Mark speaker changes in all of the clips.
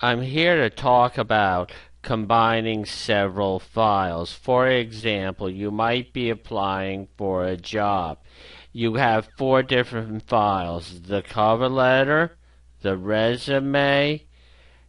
Speaker 1: I'm here to talk about combining several files. For example, you might be applying for a job. You have four different files: the cover letter, the resume,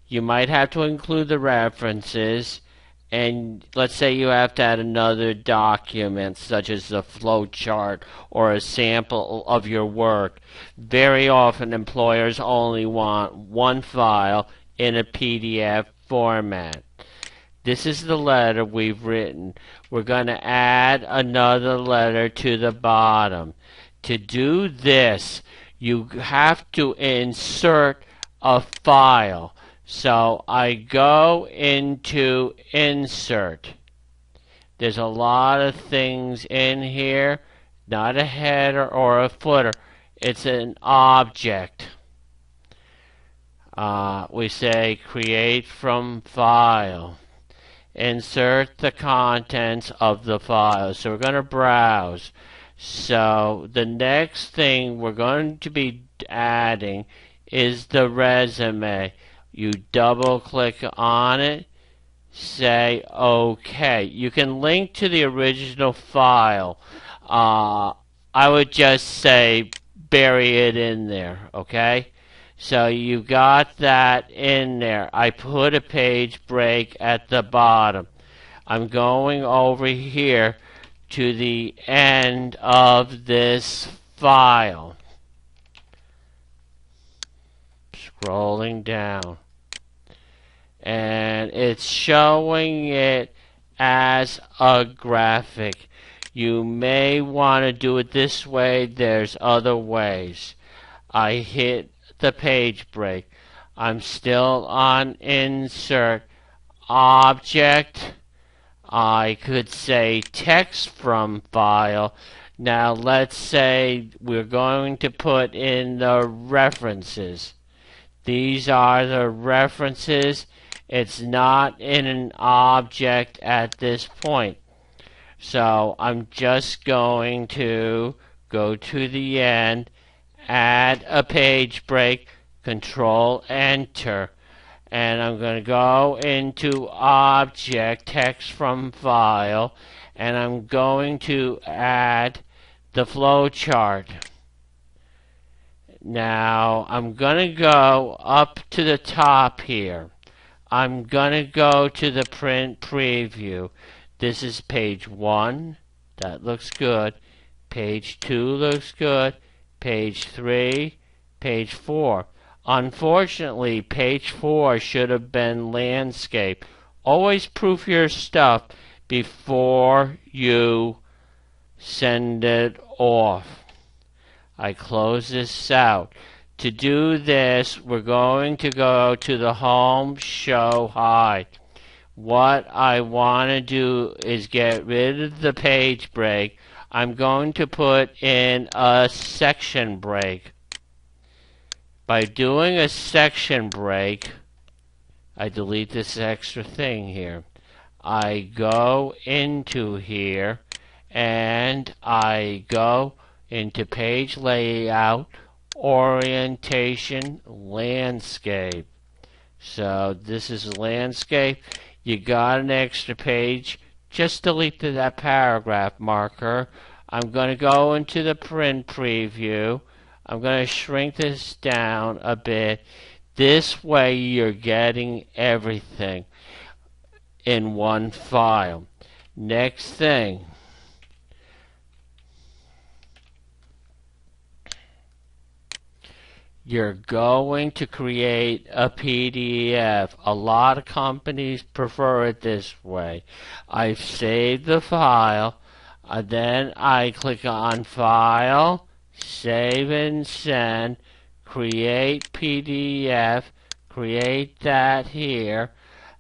Speaker 1: you might have to include the references, and let's say you have to add another document such as the flow chart or a sample of your work. Very often employers only want one file in a PDF format. This is the letter we've written. We're going to add another letter to the bottom. To do this, you have to insert a file. So I go into Insert. There's a lot of things in here, not a header or a footer. It's an object. We say Create from File. Insert the contents of the file. So we're going to browse. So the next thing we're going to be adding is the resume. You double click on it, say OK. You can link to the original file. I would just say bury it in there, okay? So you got that in there. I put a page break at the bottom. I'm going over here to the end of this file. Scrolling down. And it's showing it as a graphic. You may want to do it this way. There's other ways. I hit the page break. I'm still on Insert, Object. I could say Text from File. Now let's say we're going to put in the references. These are the references. It's not in an object at this point. So I'm just going to go to the end, add a page break, Control Enter, and I'm going to go into Object, Text from File, and I'm going to add the flow chart. Now I'm going to go up to the top here. I'm going to go to the print preview. This is page 1. That looks good. Page 2 looks good. Page 3. Page 4. Unfortunately, page 4 should have been landscape. Always proof your stuff before you send it off. I close this out. To do this, we're going to go to the Home, Show, Hide. What I want to do is get rid of the page break. I'm going to put in a section break. By doing a section break, I delete this extra thing here. I go into here and I go into Page Layout, Orientation, Landscape. So this is landscape. You got an extra page. Just delete that paragraph marker. I'm going to go into the print preview. I'm going to shrink this down a bit. This way you're getting everything in one file. Next thing. You're going to create a PDF. A lot of companies prefer it this way. I've saved the file. Then I click on File, Save and Send, Create PDF, create that here,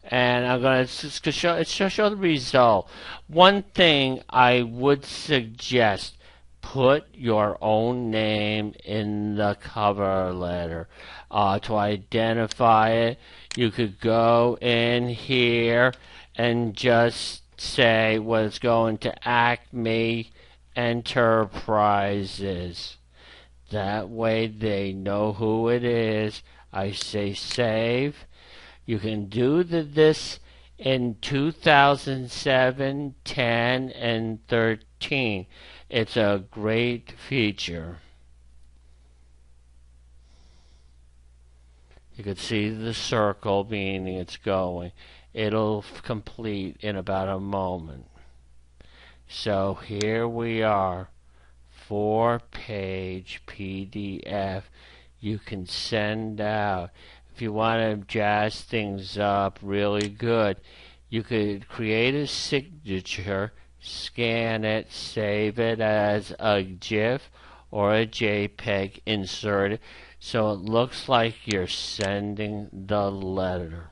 Speaker 1: and I'm going to show the result. One thing I would suggest: put your own name in the cover letter. To identify it, you could go in here and just say what it's going to Acme Enterprises. That way they know who it is. I say save. You can do this in 2007, 10, and 13. It's a great feature. You can see the circle meaning it's going. It'll complete in about a moment. So here we are, 4-page PDF you can send out. If you want to jazz things up really good, you could create a signature, scan it, save it as a GIF or a JPEG, insert it so it looks like you're sending the letter.